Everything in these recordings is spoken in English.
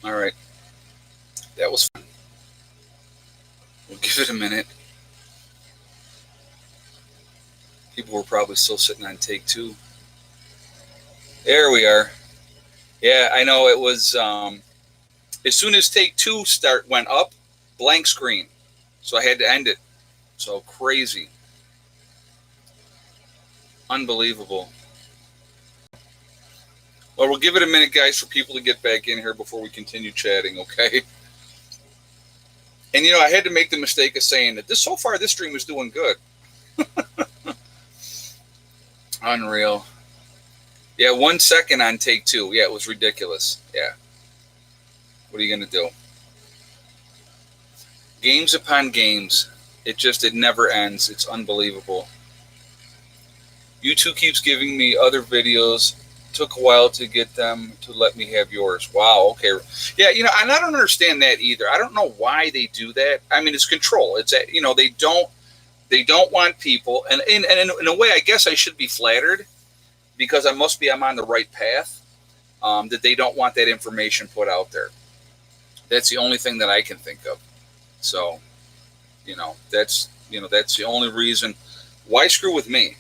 All right. That was fun. We'll give it a minute. People were probably still sitting on take two. There we are. Yeah, I know it was. As soon as take two went up, blank screen. So I had to end it. So crazy. Unbelievable. Well, we'll give it a minute, guys, for people to get back in here before we continue chatting, okay? And I had to make the mistake of saying that so far this stream is doing good. Unreal. Yeah, 1 second on take two. Yeah, it was ridiculous. Yeah. What are you going to do? Games upon games. It never ends. It's unbelievable. YouTube keeps giving me other videos. Took a while to get them to let me have yours. Wow, okay. Yeah, and I don't understand that either. I don't know why they do that. I mean, it's control. It's they don't want people, and in a way, I guess I should be flattered because I'm on the right path. That they don't want that information put out there. That's the only thing that I can think of. So, that's the only reason. Why screw with me?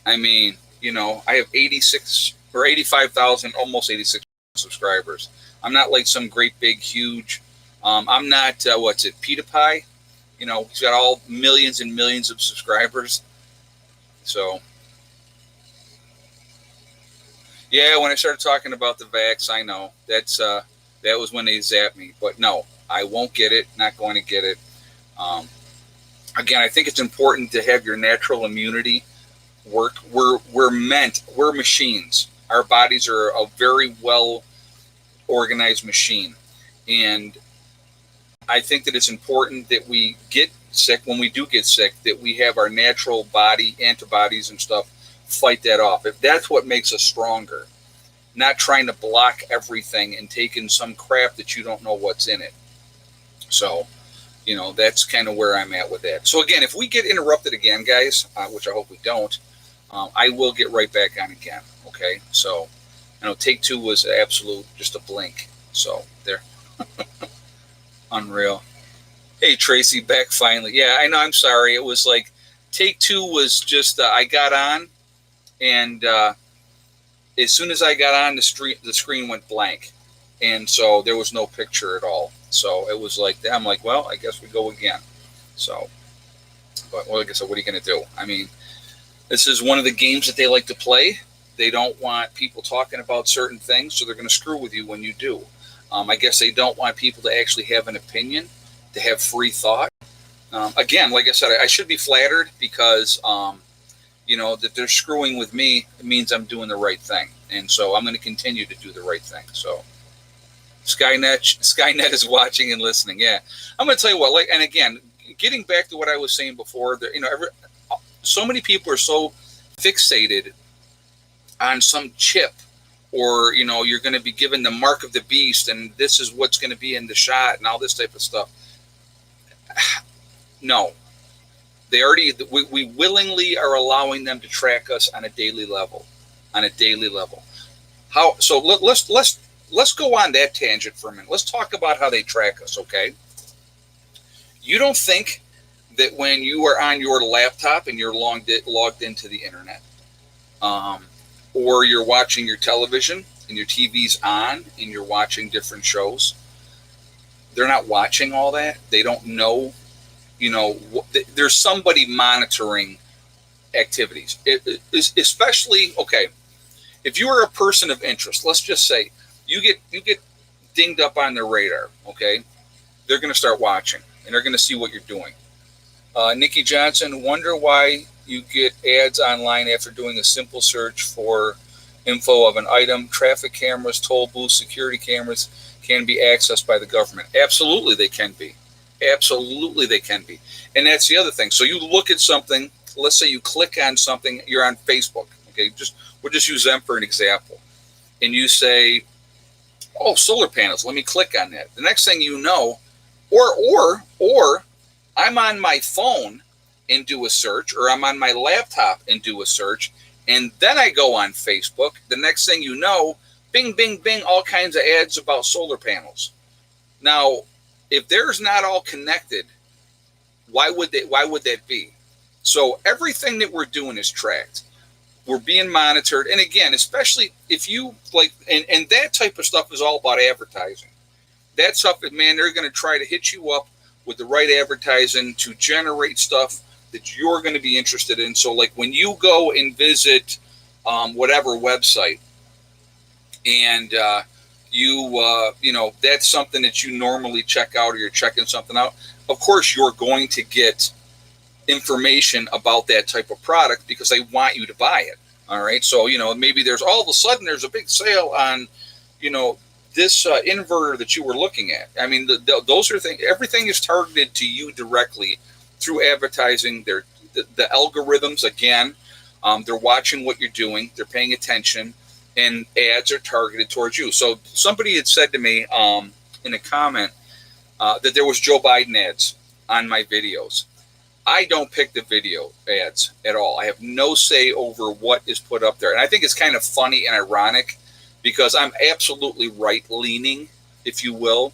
I mean, I have 86 or 85,000, almost 86 subscribers. I'm not like some great big huge. I'm not what's it, PewDiePie? He's got all millions and millions of subscribers. So, yeah, when I started talking about the vax, I know that was when they zapped me. But no, I won't get it. Not going to get it. Again, I think it's important to have your natural immunity work. We're machines. Our bodies are a very well organized machine, and I think that it's important that we get sick. When we do get sick, that we have our natural body antibodies and stuff fight that off. If that's what makes us stronger, not trying to block everything and taking some crap that you don't know what's in it. So, that's kind of where I'm at with that. So again, if we get interrupted again, guys, which I hope we don't, I will get right back on again. Okay. So, take two was absolute, just a blink. So there. Unreal. Hey, Tracy, back finally. Yeah, I know. I'm sorry. It was like take two was just I got on, and as soon as I got on, the screen went blank, and so there was no picture at all. So it was like I'm like, well, I guess we go again. So, but like I said, what are you going to do? I mean, this is one of the games that they like to play. They don't want people talking about certain things, so they're going to screw with you when you do. I guess they don't want people to actually have an opinion, to have free thought. Again, like I said, I should be flattered because, that they're screwing with me. It means I'm doing the right thing. And so I'm going to continue to do the right thing. So Skynet is watching and listening. Yeah. I'm going to tell you what, and again, getting back to what I was saying before, so many people are so fixated on some chip, or you're going to be given the mark of the beast, and this is what's going to be in the shot, and all this type of stuff. No, we willingly are allowing them to track us on a daily level. How? So let's go on that tangent for a minute. Let's talk about how they track us. Okay. You don't think that when you are on your laptop and you're logged into the internet, or you're watching your television and your TV's on and you're watching different shows, they're not watching all that. They don't know, there's somebody monitoring activities. It is especially, okay, if you are a person of interest, let's just say you get dinged up on their radar, okay, they're going to start watching and they're going to see what you're doing. Nikki Johnson, wonder why you get ads online after doing a simple search for info of an item. Traffic cameras, toll booths, security cameras can be accessed by the government. Absolutely, they can be. Absolutely, they can be. And that's the other thing. So you look at something. Let's say you click on something. You're on Facebook. Okay, we'll just use them for an example. And you say, "Oh, solar panels. Let me click on that." The next thing you know, or I'm on my phone and do a search, or I'm on my laptop and do a search, and then I go on Facebook. The next thing you know, Bing, bing, bing, all kinds of ads about solar panels. Now, if there's not all connected, why would that be? So everything that we're doing is tracked. We're being monitored. And again, especially if you like, and that type of stuff is all about advertising. That stuff, man, they're going to try to hit you up with the right advertising to generate stuff that you're going to be interested in. So like when you go and visit whatever website and you know, that's something that you normally check out or you're checking something out, of course you're going to get information about that type of product because they want you to buy it. All right. So, you know, maybe there's all of a sudden there's a big sale on, you know, this inverter that you were looking at. I mean, those are things, everything is targeted to you directly through advertising. The algorithms, again, they're watching what you're doing. They're paying attention, and ads are targeted towards you. So somebody had said to me in a comment that there was Joe Biden ads on my videos. I don't pick the video ads at all. I have no say over what is put up there. And I think it's kind of funny and ironic because I'm absolutely right-leaning, if you will.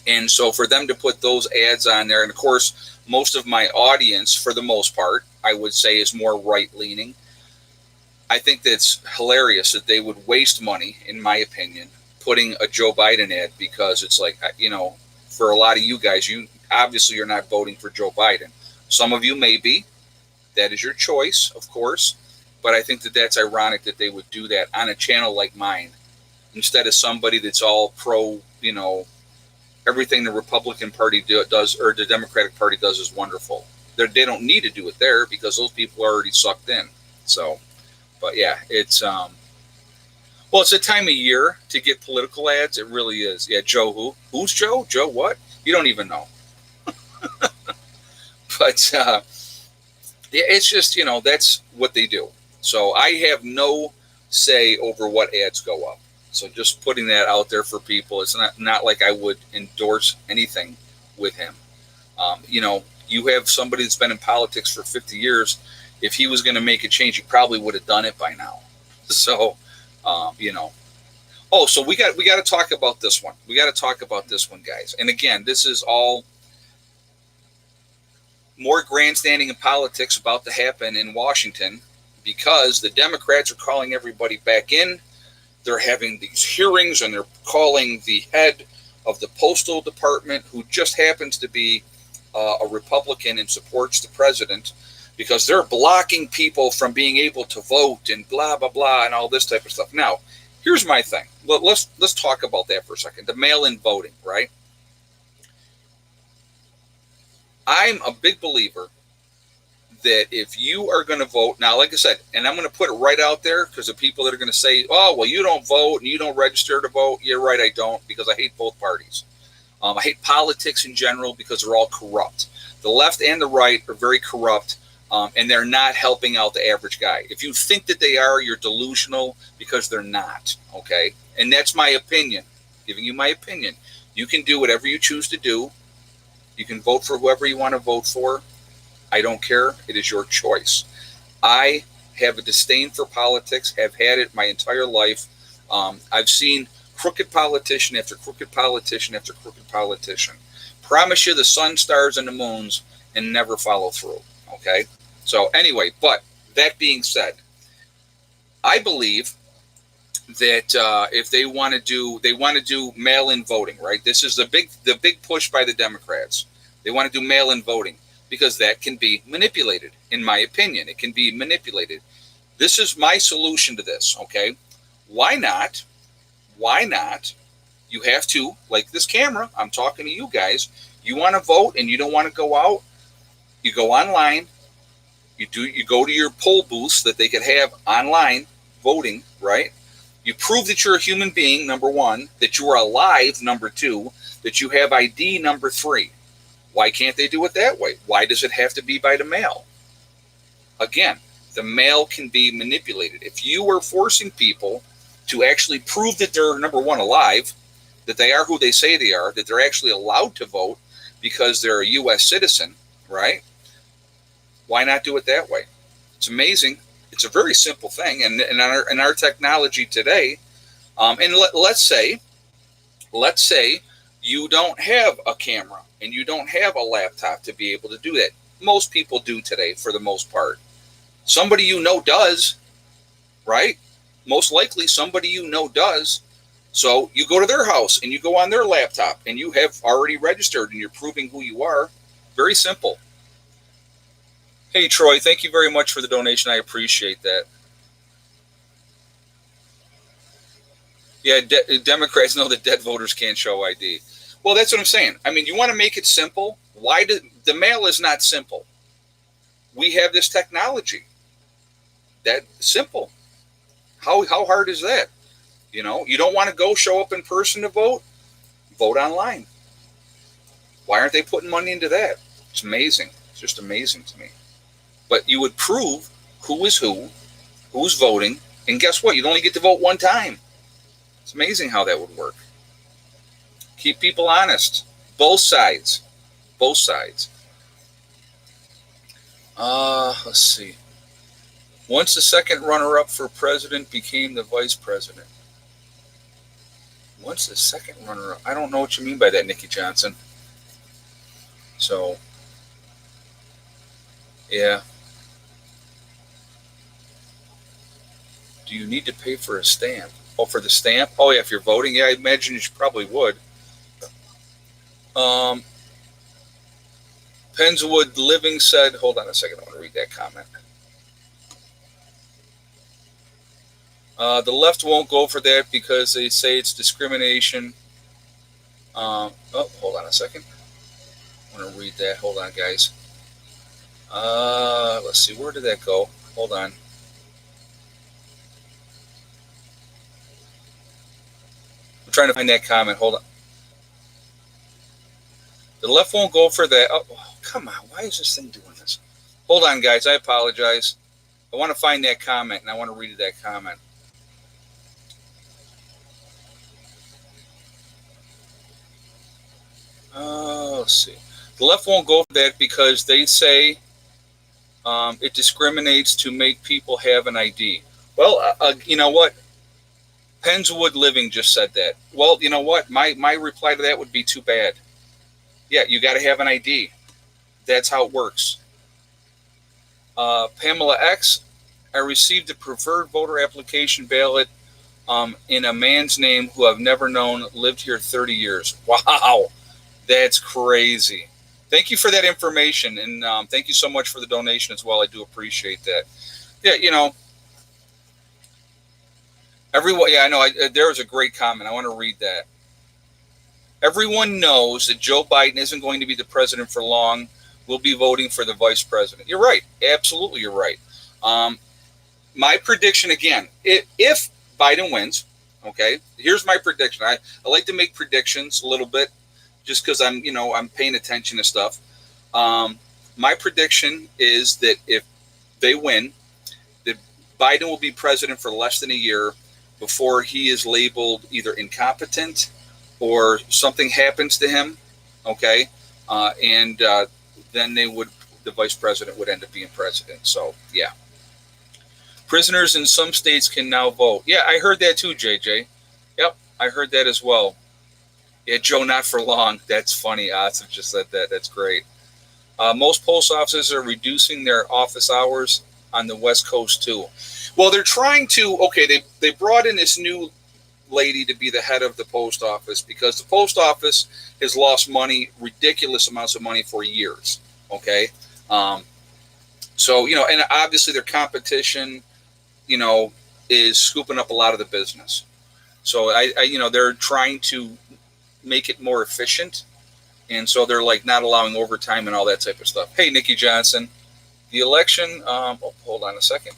And so for them to put those ads on there, and of course, most of my audience, for the most part, I would say is more right-leaning. I think that's hilarious that they would waste money, in my opinion, putting a Joe Biden ad because it's like, you know, for a lot of you guys, you obviously you're not voting for Joe Biden. Some of you may be. That is your choice, of course. But I think that that's ironic that they would do that on a channel like mine instead of somebody that's all pro, you know, everything the Republican Party does or the Democratic Party does is wonderful. They don't need to do it there because those people are already sucked in. So, but yeah, it's well, it's a time of year to get political ads. It really is. Yeah, Joe who? Who's Joe? Joe what? You don't even know. But yeah, it's just, you know, that's what they do. So I have no say over what ads go up. So just putting that out there for people. It's not like I would endorse anything with him. You know, you have somebody that's been in politics for 50 years. If he was going to make a change, he probably would have done it by now. So, you know. Oh, so we got to talk about this one. We got to talk about this one, guys. And again, this is all more grandstanding in politics about to happen in Washington because the Democrats are calling everybody back in. They're having these hearings and they're calling the head of the Postal Department, who just happens to be a Republican and supports the president, because they're blocking people from being able to vote and blah, blah, blah, and all this type of stuff. Now, here's my thing. Let's talk about that for a second. The mail-in voting, right? I'm a big believer that if you are going to vote, now, like I said, and I'm going to put it right out there because the people that are going to say, oh, well, you don't vote and you don't register to vote. You're right, I don't, because I hate both parties. I hate politics in general because they're all corrupt. The left and the right are very corrupt, and they're not helping out the average guy. If you think that they are, you're delusional because they're not, okay? And that's my opinion, giving you my opinion. You can do whatever you choose to do. You can vote for whoever you want to vote for. I don't care. It is your choice. I have a disdain for politics, have had it my entire life. I've seen crooked politician after crooked politician after crooked politician promise you the sun, stars, and the moons and never follow through. Okay? So anyway, but that being said, I believe that if they want to do mail-in voting, right? This is the big push by the Democrats. They want to do mail-in voting because that can be manipulated. In my opinion, it can be manipulated. This is my solution to this. Okay, why not? Why not? You have to, like this camera. I'm talking to you guys. You want to vote and you don't want to go out. You go online. You go to your poll booths that they could have online voting, right? You prove that you're a human being, number one, that you are alive, number two, that you have ID, number three. Why can't they do it that way? Why does it have to be by the mail? Again, the mail can be manipulated. If you are forcing people to actually prove that they're, number one, alive, that they are who they say they are, that they're actually allowed to vote because they're a U.S. citizen, right? Why not do it that way? It's amazing. It's a very simple thing. And in our technology today, And let's say you don't have a camera and you don't have a laptop to be able to do that. Most people do today, for the most part. Somebody you know does, right? Most likely somebody you know does. So you go to their house and you go on their laptop and you have already registered and you're proving who you are. Very simple. Hey, Troy, thank you very much for the donation. I appreciate that. Yeah, Democrats know that dead voters can't show ID. Well, that's what I'm saying. I mean, you want to make it simple. Why did the mail is not simple? We have this technology. That simple. How hard is that? You know, you don't want to go show up in person to vote? Vote online. Why aren't they putting money into that? It's amazing. It's just amazing to me. But you would prove who is who's voting, and guess what? You'd only get to vote one time. It's amazing how that would work. Keep people honest. Both sides. Both sides. Let's see. Once the second runner-up for president became the vice president. Once the second runner-up. I don't know what you mean by that, Nikki Johnson. So, yeah. Do you need to pay for a stamp? Oh, for the stamp? Oh, yeah, if you're voting? Yeah, I imagine you probably would. Penswood Living said, hold on a second, I want to read that comment. The left won't go for that because they say it's discrimination. Hold on a second. I want to read that. Hold on, guys. Let's see, where did that go? Hold on. I'm trying to find that comment. Hold on. The left won't go for that. Oh, come on. Why is this thing doing this? Hold on, guys. I apologize. I want to find that comment, and I want to read that comment. Let's see. The left won't go for that because they say it discriminates to make people have an ID. Well, you know what? Penswood Living just said that. Well, you know what? My reply to that would be too bad. Yeah, you got to have an ID. That's how it works. Pamela X, I received a preferred voter application ballot in a man's name who I've never known, lived here 30 years. Wow, that's crazy. Thank you for that information, and thank you so much for the donation as well. I do appreciate that. Yeah, you know, everyone. Yeah, I know. There was a great comment. I want to read that. Everyone knows that Joe Biden isn't going to be the president for long. We'll be voting for the vice president. You're right. Absolutely, you're right. My prediction again: if Biden wins, okay, here's my prediction. I like to make predictions a little bit, just because I'm paying attention to stuff. My prediction is that if they win, that Biden will be president for less than a year before he is labeled either incompetent or something happens to him. Okay, and then the vice president would end up being president. So yeah. Prisoners in some states can now vote. Yeah, I heard that too, JJ. Yep, I heard that as well. Yeah, Joe, not for long. That's funny. Asif just said that. That's great. Most post offices are reducing their office hours on the West Coast too. Well, they're trying to. Okay, they brought in this new lady to be the head of the post office because the post office has lost money, ridiculous amounts of money for years. Okay, so and obviously their competition, is scooping up a lot of the business. So they're trying to make it more efficient, and so they're like not allowing overtime and all that type of stuff. Hey, Nikki Johnson, the election. Hold on a second.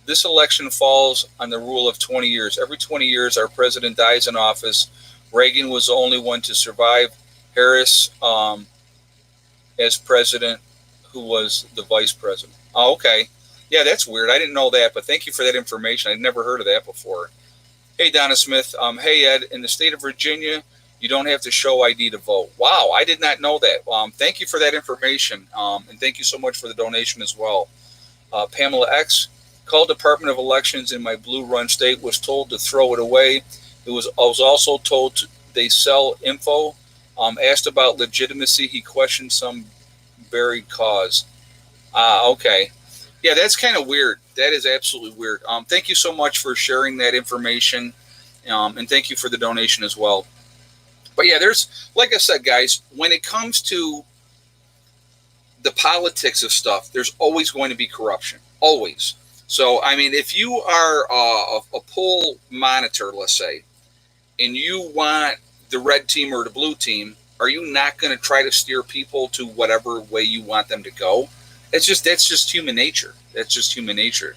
This election falls on the rule of 20 years. Every 20 years, our president dies in office. Reagan was the only one to survive. Harris, as president, who was the vice president. Oh, okay. Yeah, that's weird. I didn't know that, but thank you for that information. I'd never heard of that before. Hey, Donna Smith. Hey, Ed. In the state of Virginia, you don't have to show ID to vote. Wow, I did not know that. Thank you for that information, and thank you so much for the donation as well. Pamela X. Called Department of Elections in my blue run state, was told to throw it away. I was also told they sell info. Asked about legitimacy, he questioned some buried cause. Okay. Yeah, that's kind of weird. That is absolutely weird. Thank you so much for sharing that information, and thank you for the donation as well. But yeah, there's, like I said, guys, when it comes to the politics of stuff, there's always going to be corruption. Always. So, I mean, if you are a poll monitor, let's say, and you want the red team or the blue team, are you not going to try to steer people to whatever way you want them to go? That's just human nature. That's just human nature.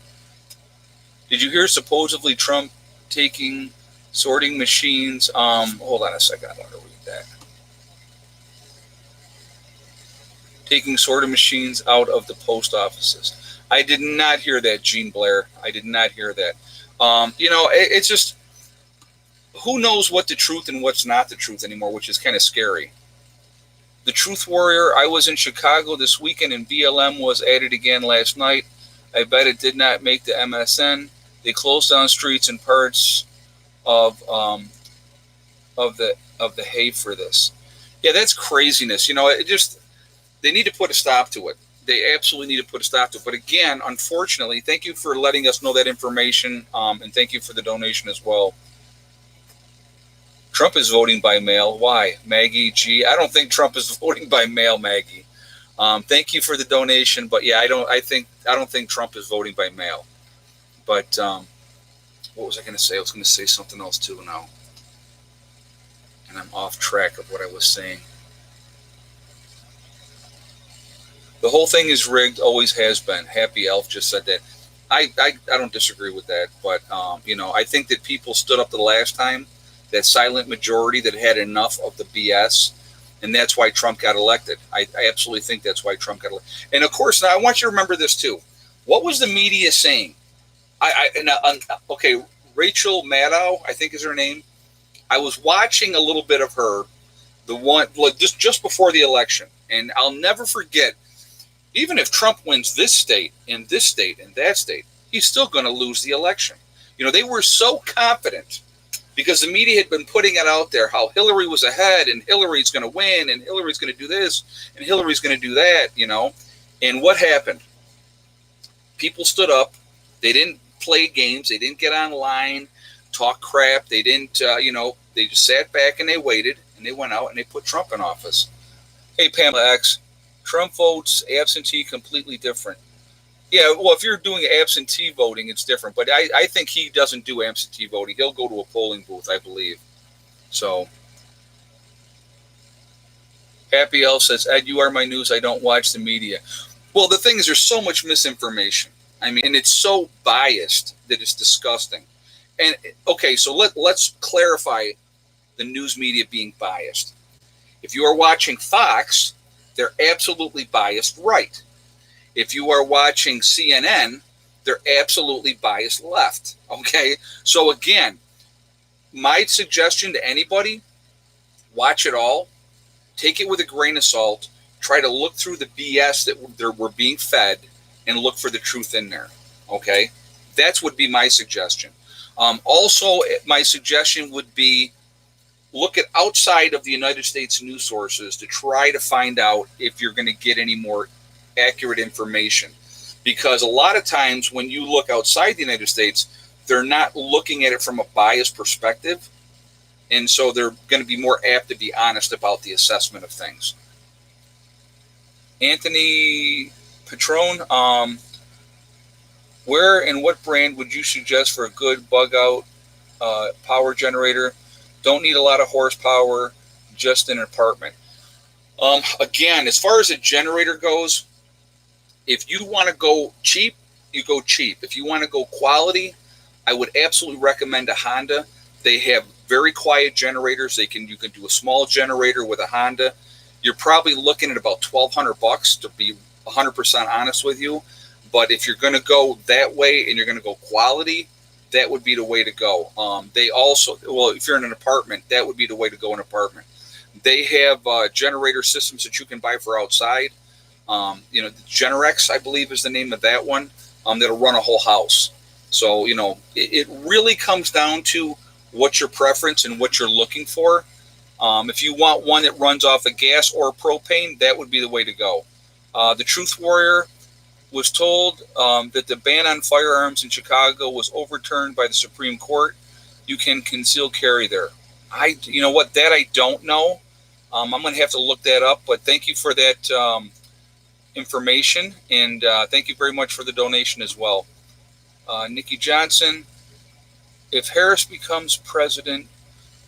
Did you hear supposedly Trump taking sorting machines? Hold on a second. I want to read that. Taking sorting machines out of the post offices. I did not hear that, Gene Blair. I did not hear that. It's just, who knows what the truth and what's not the truth anymore, which is kind of scary. The Truth Warrior, I was in Chicago this weekend and BLM was added again last night. I bet it did not make the MSN. They closed down streets and parts of the hay for this. Yeah, that's craziness. They need to put a stop to it. They absolutely need to put a stop to it. But again, unfortunately, thank you for letting us know that information, and thank you for the donation as well. Trump is voting by mail. Why? Maggie G. I don't think Trump is voting by mail, Maggie. Thank you for the donation, but yeah, I don't think Trump is voting by mail. But what was I going to say? I was going to say something else too now, and I'm off track of what I was saying. The whole thing is rigged, always has been. Happy Elf just said that. I don't disagree with that, but I think that people stood up the last time, that silent majority that had enough of the BS, and that's why Trump got elected. I absolutely think that's why Trump got elected. And of course, now I want you to remember this too. What was the media saying? Okay, Rachel Maddow, I think is her name. I was watching a little bit of her, the one just before the election, and I'll never forget. Even if Trump wins this state and that state, he's still going to lose the election. They were so confident because the media had been putting it out there how Hillary was ahead and Hillary's going to win and Hillary's going to do this and Hillary's going to do that, And what happened? People stood up. They didn't play games. They didn't get online, talk crap. They didn't, they just sat back and they waited and they went out and they put Trump in office. Hey, Pamela X, Trump votes absentee completely different. Yeah, well, if you're doing absentee voting, it's different. But I think he doesn't do absentee voting. He'll go to a polling booth, I believe. So, Happy Elf says, Ed, you are my news. I don't watch the media. Well, the thing is, there's so much misinformation. I mean, and it's so biased that it's disgusting. And, okay, so let's clarify the news media being biased. If you are watching Fox, they're absolutely biased right. If you are watching CNN, they're absolutely biased left. Okay? So again, my suggestion to anybody, watch it all, take it with a grain of salt, try to look through the BS that we're being fed and look for the truth in there. Okay? That would be my suggestion. Also, my suggestion would be look at outside of the United States news sources to try to find out if you're going to get any more accurate information. Because a lot of times when you look outside the United States, they're not looking at it from a biased perspective. And so they're going to be more apt to be honest about the assessment of things. Anthony Patron, where and what brand would you suggest for a good bug out power generator? Don't need a lot of horsepower, just an apartment. Again, as far as a generator goes, if you want to go cheap, you go cheap. If you want to go quality, I would absolutely recommend a Honda. They have very quiet generators. You can do a small generator with a Honda. You're probably looking at about $1,200 to be 100% honest with you. But if you're going to go that way and you're going to go quality, that would be the way to go. They also, well, if you're in an apartment, that would be the way to go in an apartment. They have generator systems that you can buy for outside. The Generex, I believe, is the name of that one. that'll run a whole house. So, it really comes down to what your preference and what you're looking for. If you want one that runs off of gas or propane, that would be the way to go. The Truth Warrior was told that the ban on firearms in Chicago was overturned by the Supreme Court. You can conceal carry there. You know what, that I don't know. I'm going to have to look that up, but thank you for that information, and thank you very much for the donation as well. Nikki Johnson, if Harris becomes president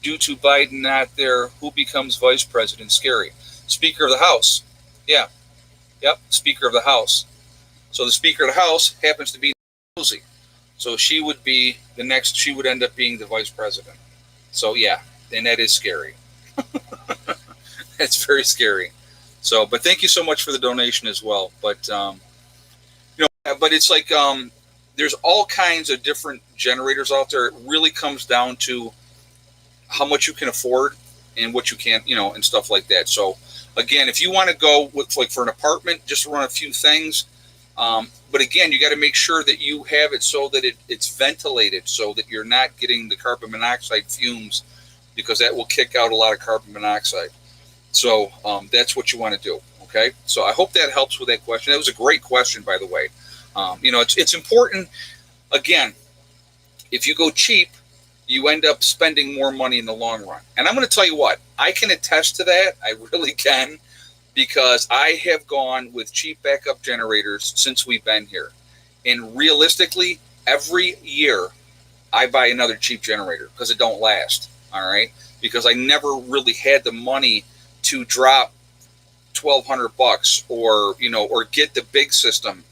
due to Biden not there, who becomes vice president? Scary. Speaker of the House. Yeah. Yep, Speaker of the House. So the Speaker of the House happens to be Pelosi. So she would be the next, she would end up being the vice president. So yeah, and that is scary. That's very scary. So, but thank you so much for the donation as well. But, but it's like, there's all kinds of different generators out there. It really comes down to how much you can afford and what you can't, and stuff like that. So again, if you want to go with like for an apartment, just run a few things. But again, you got to make sure that you have it so that it's ventilated, so that you're not getting the carbon monoxide fumes, because that will kick out a lot of carbon monoxide. So that's what you want to do. Okay. So I hope that helps with that question. That was a great question, by the way. It's important. Again, if you go cheap, you end up spending more money in the long run. And I'm going to tell you what, I can attest to that. I really can, because I have gone with cheap backup generators since we've been here. And realistically, every year I buy another cheap generator because it don't last. All right. Because I never really had the money to drop $1,200 or get the big system.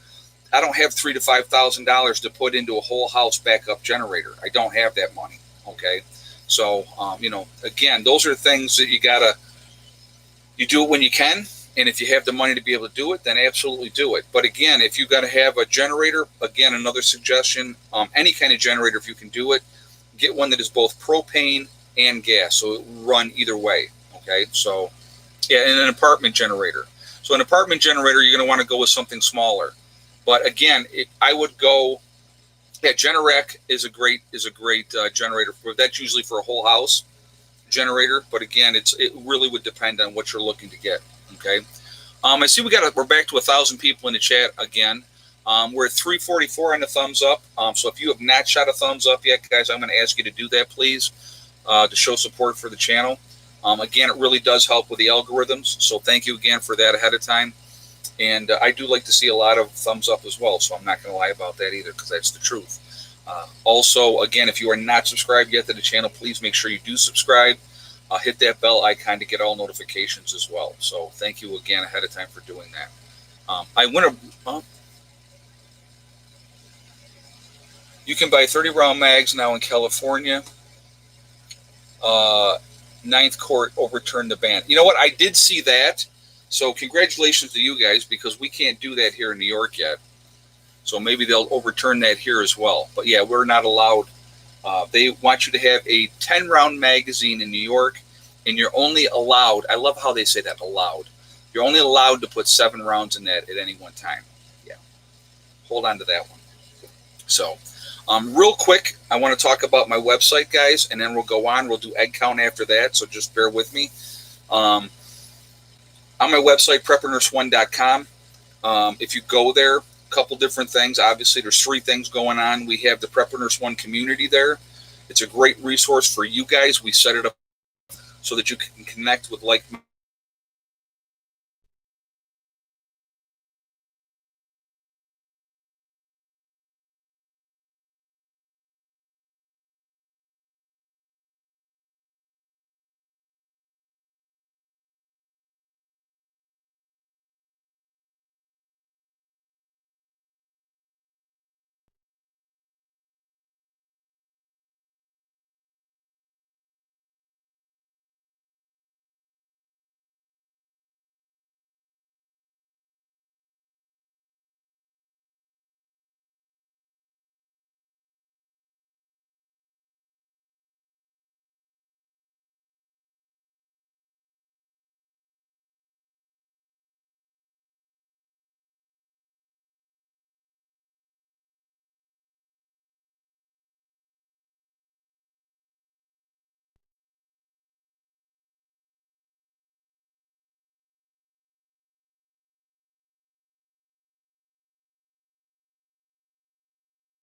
I don't have $3,000 to $5,000 to put into a whole house backup generator. I don't have that money. Okay. So, again, those are things that you do it when you can. And if you have the money to be able to do it, then absolutely do it. But again, if you got to have a generator, again, another suggestion, any kind of generator, if you can do it, get one that is both propane and gas. So it will run either way. Okay. So, yeah, and an apartment generator. So an apartment generator, you're going to want to go with something smaller. But again, I would go. Yeah, Generac is a great generator. That's usually for a whole house generator. But again, it really would depend on what you're looking to get. Okay. I see we're back to 1,000 people in the chat again. We're at 344 on the thumbs up. So if you have not shot a thumbs up yet, guys, I'm going to ask you to do that, please, to show support for the channel. Again, it really does help with the algorithms. So thank you again for that ahead of time. And I do like to see a lot of thumbs up as well. So I'm not going to lie about that either, because that's the truth. Also, again, if you are not subscribed yet to the channel, please make sure you do subscribe. Hit that bell icon to get all notifications as well. So thank you again ahead of time for doing that. You can buy 30-round mags now in California. Ninth Court overturned the ban. You know what? I did see that. So congratulations to you guys, because we can't do that here in New York yet. So maybe they'll overturn that here as well. But yeah, we're not allowed. They want you to have a 10-round magazine in New York, and you're only allowed, I love how they say that, allowed. You're only allowed to put 7 rounds in that at any one time. Yeah. Hold on to that one. So real quick, I want to talk about my website, guys, and then we'll go on. We'll do egg count after that, so just bear with me. On my website, preppernurse1.com, if you go there, a couple different things. Obviously, there's 3 things going on. We have the Prepper Nurse 1 community there. It's a great resource for you guys. We set it up so that you can connect with like-minded